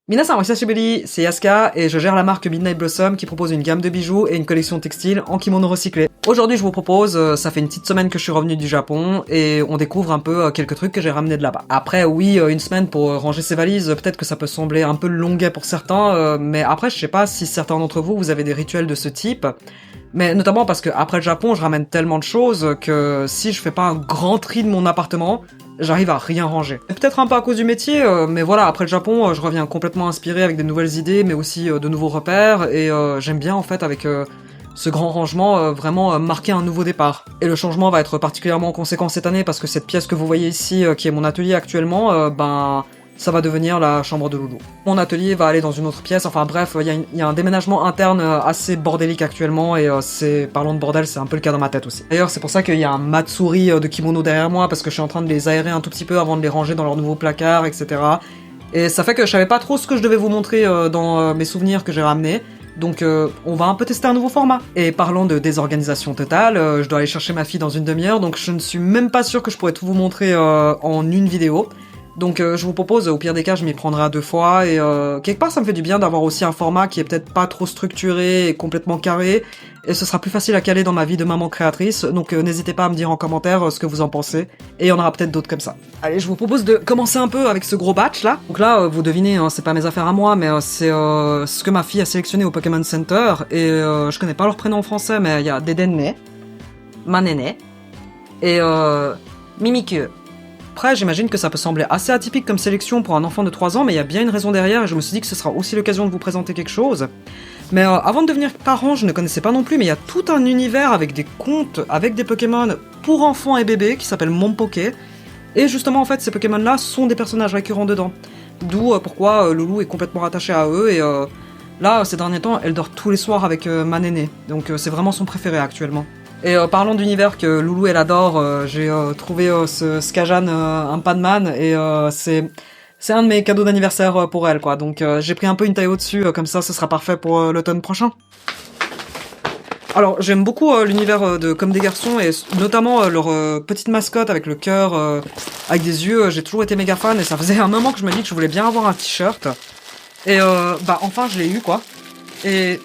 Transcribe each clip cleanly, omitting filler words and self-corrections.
Minasan Hisashiburi, c'est Yasuka et je gère la marque Midnight Blossom qui propose une gamme de bijoux et une collection textile en kimono recyclé. Aujourd'hui je vous propose, ça fait une petite semaine que je suis revenu du Japon et on découvre un peu quelques trucs que j'ai ramenés de là-bas. Après oui, une semaine pour ranger ses valises, peut-être que ça peut sembler un peu longuet pour certains, mais après je sais pas si certains d'entre vous, vous avez des rituels de ce type. Mais notamment parce que après le Japon, je ramène tellement de choses que si je fais pas un grand tri de mon appartement, j'arrive à rien ranger. Peut-être un peu à cause du métier, mais voilà, après le Japon, je reviens complètement inspiré avec des nouvelles idées, mais aussi de nouveaux repères, et j'aime bien en fait avec ce grand rangement vraiment marquer un nouveau départ. Et le changement va être particulièrement conséquent cette année parce que cette pièce que vous voyez ici, qui est mon atelier actuellement, ça va devenir la chambre de Loulou. Mon atelier va aller dans une autre pièce, enfin bref, il y a un déménagement interne assez bordélique actuellement, et parlant de bordel, c'est un peu le cas dans ma tête aussi. D'ailleurs, c'est pour ça qu'il y a un matsuri de kimono derrière moi, parce que je suis en train de les aérer un tout petit peu avant de les ranger dans leur nouveau placard, etc. Et ça fait que je savais pas trop ce que je devais vous montrer dans mes souvenirs que j'ai ramenés. Donc on va un peu tester un nouveau format. Et parlant de désorganisation totale, je dois aller chercher ma fille dans une demi-heure, donc je ne suis même pas sûr que je pourrais tout vous montrer en une vidéo. Donc je vous propose, au pire des cas, je m'y prendrai à deux fois, et quelque part ça me fait du bien d'avoir aussi un format qui est peut-être pas trop structuré et complètement carré, et ce sera plus facile à caler dans ma vie de maman créatrice, donc n'hésitez pas à me dire en commentaire ce que vous en pensez, et il y en aura peut-être d'autres comme ça. Allez, je vous propose de commencer un peu avec ce gros batch là. Donc là, vous devinez, hein, c'est pas mes affaires à moi, mais c'est ce que ma fille a sélectionné au Pokémon Center, et je connais pas leur prénom en français, mais il y a Dedenne, Manene, et Mimikyu. Après, j'imagine que ça peut sembler assez atypique comme sélection pour un enfant de 3 ans, mais il y a bien une raison derrière, et je me suis dit que ce sera aussi l'occasion de vous présenter quelque chose. Mais avant de devenir parent, je ne connaissais pas non plus, mais il y a tout un univers avec des contes, avec des Pokémon pour enfants et bébés, qui s'appelle Mon Poké. Et justement, en fait, ces Pokémon-là sont des personnages récurrents dedans. D'où pourquoi Loulou est complètement rattachée à eux, et là, ces derniers temps, elle dort tous les soirs avec Manene, donc c'est vraiment son préféré actuellement. Et parlant d'univers que Loulou elle adore, j'ai trouvé ce Skajan un Padman, et c'est un de mes cadeaux d'anniversaire pour elle, quoi. Donc j'ai pris un peu une taille au-dessus, comme ça ce sera parfait pour l'automne prochain. Alors j'aime beaucoup l'univers de Comme des garçons, et notamment leur petite mascotte avec le cœur, avec des yeux. J'ai toujours été méga fan, et ça faisait un moment que je me dis que je voulais bien avoir un t-shirt. Et enfin je l'ai eu, quoi. Et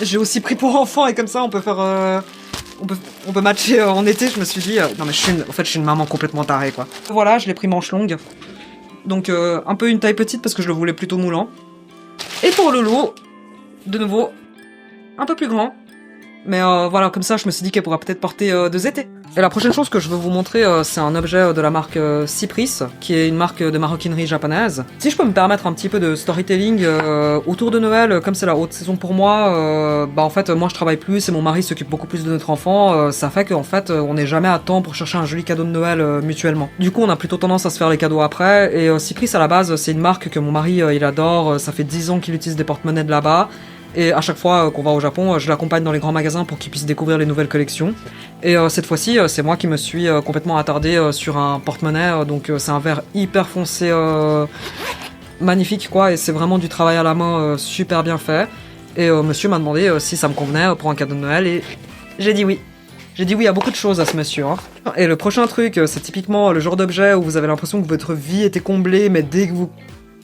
j'ai aussi pris pour enfant, et comme ça on peut faire... On peut matcher en été. Je me suis dit, non mais je suis une maman complètement tarée, quoi. Voilà, je l'ai pris manche longue. Donc un peu une taille petite parce que je le voulais plutôt moulant. Et pour Loulou, de nouveau, un peu plus grand. Mais voilà, comme ça je me suis dit qu'elle pourra peut-être porter 2 étés. Et la prochaine chose que je veux vous montrer, c'est un objet de la marque Cypris, qui est une marque de maroquinerie japonaise. Si je peux me permettre un petit peu de storytelling autour de Noël, comme c'est la haute saison pour moi, en fait moi je travaille plus et mon mari s'occupe beaucoup plus de notre enfant, ça fait qu'en fait on n'est jamais à temps pour chercher un joli cadeau de Noël mutuellement. Du coup on a plutôt tendance à se faire les cadeaux après, et Cypris à la base c'est une marque que mon mari il adore, ça fait 10 ans qu'il utilise des porte-monnaies de là-bas. Et à chaque fois qu'on va au Japon, je l'accompagne dans les grands magasins pour qu'il puisse découvrir les nouvelles collections. Et cette fois-ci, c'est moi qui me suis complètement attardé sur un porte-monnaie. Donc c'est un verre hyper foncé, magnifique, quoi. Et c'est vraiment du travail à la main super bien fait. Et monsieur m'a demandé si ça me convenait pour un cadeau de Noël. Et j'ai dit oui. J'ai dit oui à beaucoup de choses à ce monsieur, hein. Et le prochain truc, c'est typiquement le genre d'objet où vous avez l'impression que votre vie était comblée, mais dès que vous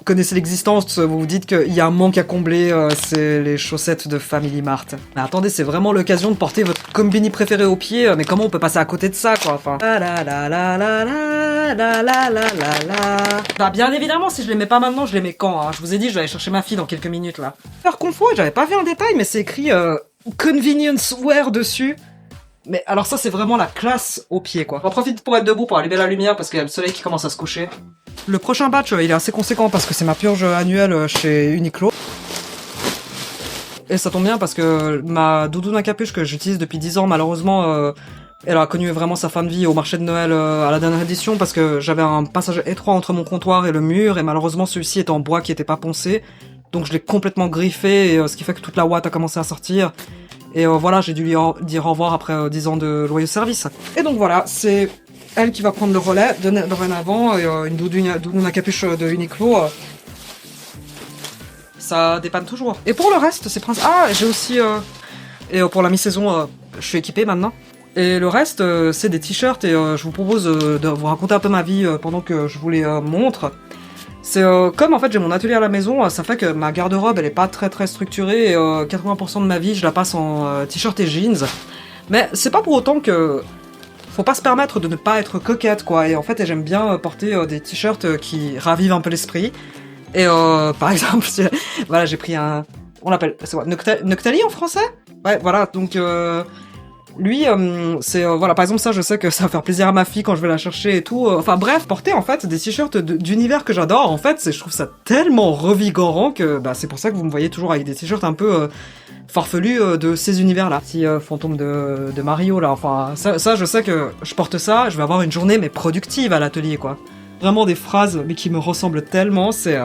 connaissez l'existence, vous vous dites qu'il y a un manque à combler, c'est les chaussettes de Family Mart. Mais attendez, c'est vraiment l'occasion de porter votre combini préféré au pied, mais comment on peut passer à côté de ça, quoi, enfin... Bah bien évidemment, si je les mets pas maintenant, je les mets quand, hein. Je vous ai dit, je vais aller chercher ma fille dans quelques minutes, là. Faire confort, j'avais pas vu en détail, mais c'est écrit Convenience Wear dessus. Mais alors ça, c'est vraiment la classe au pied, quoi. J'en profite pour être debout, pour allumer la lumière, parce qu'il y a le soleil qui commence à se coucher. Le prochain batch, il est assez conséquent parce que c'est ma purge annuelle chez Uniqlo. Et ça tombe bien parce que ma doudoune à capuche que j'utilise depuis 10 ans, malheureusement, elle a connu vraiment sa fin de vie au marché de Noël à la dernière édition, parce que j'avais un passage étroit entre mon comptoir et le mur, et malheureusement celui-ci est en bois qui était pas poncé. Donc je l'ai complètement griffé, et ce qui fait que toute la ouate a commencé à sortir. Et voilà, j'ai dû lui dire au revoir après 10 ans de loyaux service. Et donc voilà, c'est elle qui va prendre le relais dorénavant, et une doudoune à capuche de Uniqlo, ça dépanne toujours. Et pour le reste, c'est j'ai aussi... Et pour la mi-saison, je suis équipé maintenant. Et le reste, c'est des t-shirts, et je vous propose de vous raconter un peu ma vie pendant que je vous les montre. C'est comme en fait j'ai mon atelier à la maison, ça fait que ma garde-robe elle est pas très structurée et 80% de ma vie je la passe en t-shirt et jeans. Mais c'est pas pour autant que faut pas se permettre de ne pas être coquette quoi. Et en fait j'aime bien porter des t-shirts qui ravivent un peu l'esprit. Et par exemple, voilà j'ai pris un... On l'appelle... C'est quoi Noctali en français? Ouais voilà donc... Lui, c'est voilà, par exemple ça, je sais que ça va faire plaisir à ma fille quand je vais la chercher et tout. Enfin bref, porter en fait des t-shirts d'univers que j'adore, en fait, je trouve ça tellement revigorant que bah, c'est pour ça que vous me voyez toujours avec des t-shirts un peu farfelus de ces univers-là. Si fantôme de Mario là, enfin ça, je sais que je porte ça, je vais avoir une journée mais productive à l'atelier quoi. Vraiment des phrases mais qui me ressemblent tellement, c'est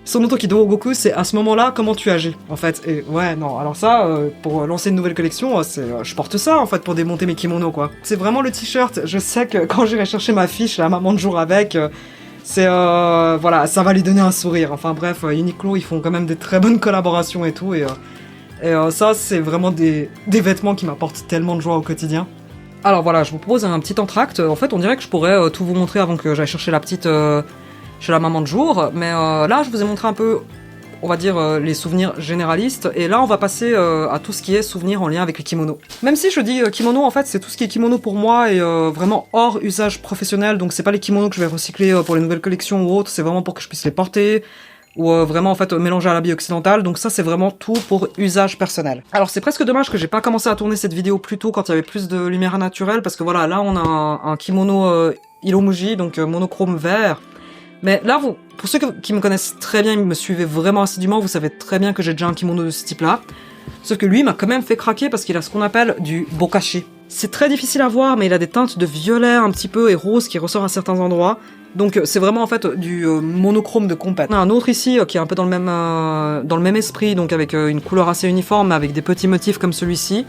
Sonoto Kido Goku, c'est à ce moment-là, comment tu agis, en fait. Et ouais, non, alors ça, pour lancer une nouvelle collection, je porte ça, en fait, pour démonter mes kimonos, quoi. C'est vraiment le t-shirt, je sais que quand j'irai chercher ma fiche, la maman de jour avec, voilà, ça va lui donner un sourire. Enfin bref, Uniqlo, ils font quand même des très bonnes collaborations et tout, et ça, c'est vraiment des vêtements qui m'apportent tellement de joie au quotidien. Alors voilà, je vous propose un petit entracte. En fait, on dirait que je pourrais tout vous montrer avant que j'aille chercher la petite... chez la maman de jour, mais là je vous ai montré un peu, on va dire, les souvenirs généralistes, et là on va passer à tout ce qui est souvenirs en lien avec les kimonos. Même si je dis kimono, en fait c'est tout ce qui est kimono pour moi, et vraiment hors usage professionnel, donc c'est pas les kimonos que je vais recycler pour les nouvelles collections ou autres, c'est vraiment pour que je puisse les porter, ou vraiment en fait mélanger à l'habit occidental, donc ça c'est vraiment tout pour usage personnel. Alors c'est presque dommage que j'ai pas commencé à tourner cette vidéo plus tôt quand il y avait plus de lumière naturelle, parce que voilà, là on a un kimono Iromuji, donc monochrome vert. Mais là, pour ceux qui me connaissent très bien, ils me suivez vraiment assidûment, vous savez très bien que j'ai déjà un kimono de ce type-là. Sauf que lui m'a quand même fait craquer parce qu'il a ce qu'on appelle du bokashi. C'est très difficile à voir, mais il a des teintes de violet un petit peu et rose qui ressortent à certains endroits. Donc c'est vraiment en fait du monochrome de compète. On a un autre ici qui est un peu dans le même esprit, donc avec une couleur assez uniforme, avec des petits motifs comme celui-ci.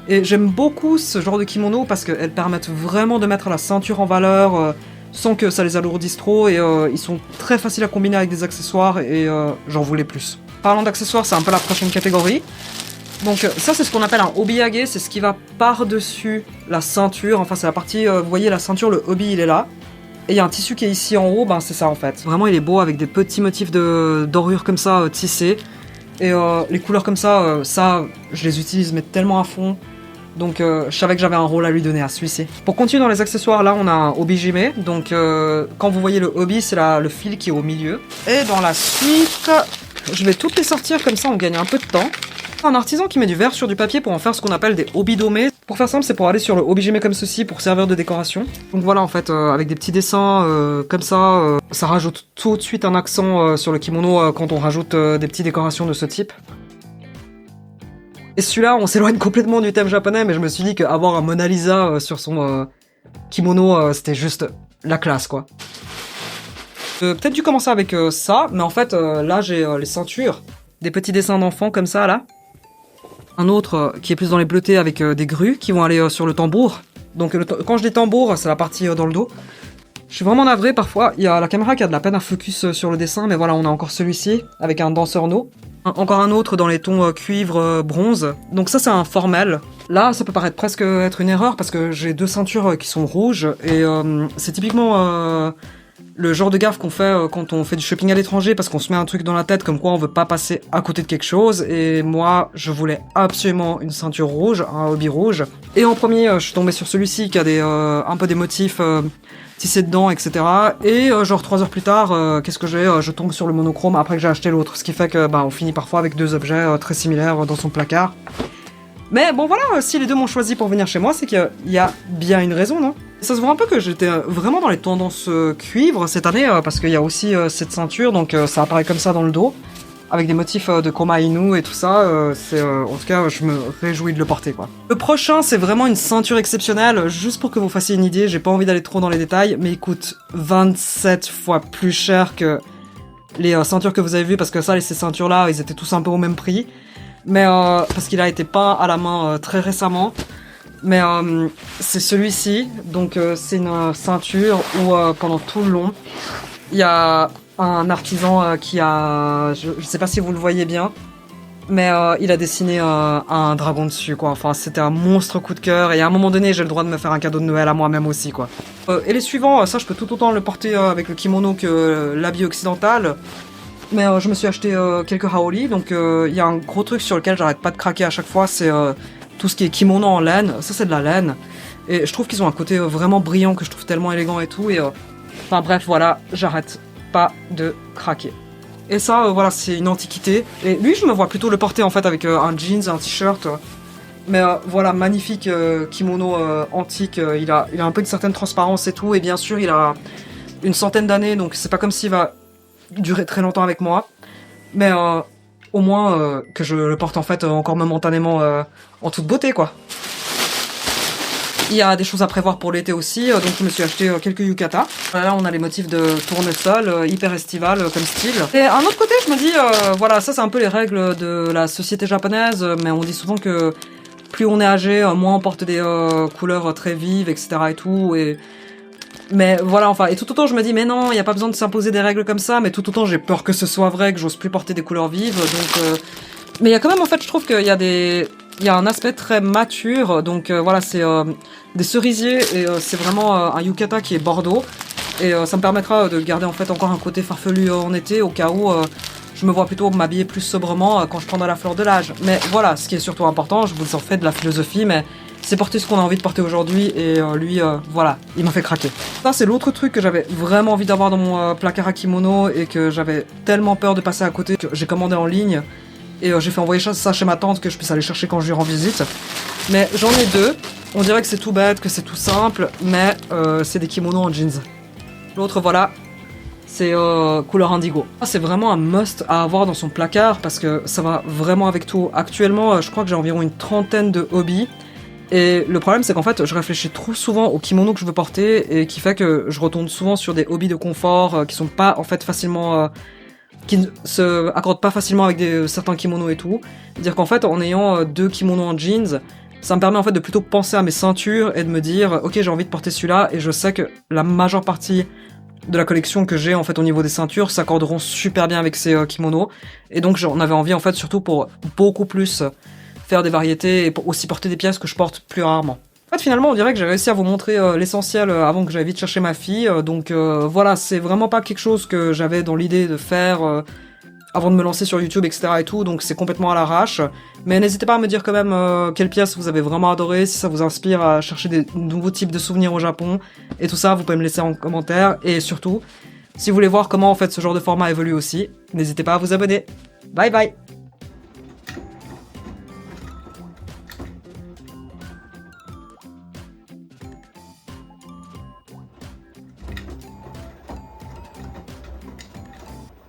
Et j'aime beaucoup ce genre de kimono parce qu'elles permettent vraiment de mettre la ceinture en valeur... sans que ça les alourdisse trop, et ils sont très faciles à combiner avec des accessoires, et j'en voulais plus. Parlant d'accessoires, c'est un peu la prochaine catégorie. Donc ça c'est ce qu'on appelle un obiyage, c'est ce qui va par-dessus la ceinture, enfin c'est la partie, vous voyez la ceinture, le obi il est là, et il y a un tissu qui est ici en haut, ben c'est ça en fait. Vraiment il est beau avec des petits motifs d'orure comme ça tissés, et les couleurs comme ça, ça je les utilise mais tellement à fond. Donc je savais que j'avais un rôle à lui donner à celui-ci. Pour continuer dans les accessoires, là on a un obijime. Donc quand vous voyez le obi, c'est le fil qui est au milieu. Et dans la suite, je vais toutes les sortir comme ça, on gagne un peu de temps. Un artisan qui met du verre sur du papier pour en faire ce qu'on appelle des obidome. Pour faire simple, c'est pour aller sur le obijime comme ceci pour servir de décoration. Donc voilà, en fait, avec des petits dessins comme ça, ça rajoute tout de suite un accent sur le kimono quand on rajoute des petites décorations de ce type. Et celui-là, on s'éloigne complètement du thème japonais, mais je me suis dit qu'avoir un Mona Lisa sur son kimono, c'était juste la classe, quoi. Peut-être dû commencer avec ça, mais en fait, là, j'ai les ceintures, des petits dessins d'enfants comme ça, là. Un autre qui est plus dans les bleutés avec des grues qui vont aller sur le tambour. Donc, quand je dis tambour, c'est la partie dans le dos. Je suis vraiment navré, parfois, il y a la caméra qui a de la peine à focus sur le dessin, mais voilà, on a encore celui-ci, avec un danseur no. Encore un autre dans les tons cuivre, bronze. Donc ça, c'est un formel. Là, ça peut paraître presque être une erreur, parce que j'ai deux ceintures qui sont rouges, et c'est typiquement le genre de gaffe qu'on fait quand on fait du shopping à l'étranger, parce qu'on se met un truc dans la tête comme quoi on veut pas passer à côté de quelque chose, et moi, je voulais absolument une ceinture rouge, un hobby rouge. Et en premier, je suis tombé sur celui-ci qui a un peu des motifs... tissé dedans, etc. Et genre 3 heures plus tard, qu'est-ce que j'ai Je tombe sur le monochrome après que j'ai acheté l'autre. Ce qui fait que on finit parfois avec deux objets très similaires dans son placard. Mais bon voilà, si les deux m'ont choisi pour venir chez moi, c'est qu'il y a bien une raison, non? Ça se voit un peu que j'étais vraiment dans les tendances cuivre cette année, parce qu'il y a aussi cette ceinture, donc ça apparaît comme ça dans le dos, avec des motifs de Koma Inu et tout ça, en tout cas, je me réjouis de le porter, quoi. Le prochain, c'est vraiment une ceinture exceptionnelle, juste pour que vous fassiez une idée, j'ai pas envie d'aller trop dans les détails, mais il coûte 27 fois plus cher que les ceintures que vous avez vues, parce que ça, ces ceintures-là, ils étaient tous un peu au même prix, mais parce qu'il a été peint à la main très récemment, mais c'est celui-ci, donc c'est une ceinture où pendant tout le long, il y a un artisan qui a... Je sais pas si vous le voyez bien. Mais il a dessiné un dragon dessus, quoi. Enfin, c'était un monstre coup de cœur. Et à un moment donné, j'ai le droit de me faire un cadeau de Noël à moi-même aussi, quoi. Et les suivants, ça, je peux tout autant le porter avec le kimono que l'habit occidental. Mais je me suis acheté quelques haoli. Donc, il y a un gros truc sur lequel j'arrête pas de craquer à chaque fois. C'est tout ce qui est kimono en laine. Ça, c'est de la laine. Et je trouve qu'ils ont un côté vraiment brillant que je trouve tellement élégant et tout. Et enfin, bref, voilà, j'arrête pas de craquer. Et ça, voilà, c'est une antiquité. Et lui, je me vois plutôt le porter en fait avec un jeans, un t-shirt. Mais voilà, magnifique kimono antique. Il a un peu une certaine transparence et tout. Et bien sûr, il a une centaine d'années, donc c'est pas comme s'il va durer très longtemps avec moi. Mais au moins que je le porte en fait encore momentanément en toute beauté, quoi. Il y a des choses à prévoir pour l'été aussi, donc je me suis acheté quelques yukata. Là, on a les motifs de tournesol, hyper estival comme style. Et un autre côté, je me dis, voilà, ça c'est un peu les règles de la société japonaise, mais on dit souvent que plus on est âgé, moins on porte des couleurs très vives, etc. et tout. Mais voilà, enfin, et tout autant je me dis, mais non, il n'y a pas besoin de s'imposer des règles comme ça, mais tout autant j'ai peur que ce soit vrai, que j'ose plus porter des couleurs vives, donc... Mais il y a quand même, en fait, je trouve qu'il y a il y a un aspect très mature, donc voilà, c'est des cerisiers, et c'est vraiment un yukata qui est bordeaux, et ça me permettra de garder en fait encore un côté farfelu en été, au cas où je me vois plutôt m'habiller plus sobrement quand je prendrai la fleur de l'âge. Mais voilà, ce qui est surtout important, je vous en fais de la philosophie, mais c'est porter ce qu'on a envie de porter aujourd'hui, et lui, voilà, il m'a fait craquer. Ça, c'est l'autre truc que j'avais vraiment envie d'avoir dans mon placard à kimono, et que j'avais tellement peur de passer à côté, que j'ai commandé en ligne, et j'ai fait envoyer ça chez ma tante, que je puisse aller chercher quand je lui rends visite. Mais j'en ai deux, on dirait que c'est tout bête, que c'est tout simple, mais c'est des kimonos en jeans. L'autre, voilà, c'est couleur indigo. C'est vraiment un must à avoir dans son placard, parce que ça va vraiment avec tout. Actuellement, je crois que j'ai environ une trentaine de hobbies. Et le problème, c'est qu'en fait, je réfléchis trop souvent aux kimonos que je veux porter, et qui fait que je retourne souvent sur des hobbies de confort qui sont pas en fait facilement, qui ne se accordent pas facilement avec certains kimonos et tout. C'est-à-dire qu'en fait, en ayant deux kimonos en jeans, ça me permet en fait de plutôt penser à mes ceintures et de me dire, ok, j'ai envie de porter celui-là, et je sais que la majeure partie de la collection que j'ai en fait au niveau des ceintures s'accorderont super bien avec ces kimonos. Et donc j'en avais envie en fait surtout pour beaucoup plus faire des variétés et aussi porter des pièces que je porte plus rarement. En fait, finalement, on dirait que j'ai réussi à vous montrer l'essentiel avant que j'aille vite chercher ma fille. Donc voilà, c'est vraiment pas quelque chose que j'avais dans l'idée de faire avant de me lancer sur YouTube, etc. et tout. Donc c'est complètement à l'arrache. Mais n'hésitez pas à me dire quand même quelles pièces vous avez vraiment adoré, si ça vous inspire à chercher des nouveaux types de souvenirs au Japon. Et tout ça, vous pouvez me laisser en commentaire. Et surtout, si vous voulez voir comment en fait ce genre de format évolue aussi, n'hésitez pas à vous abonner. Bye bye!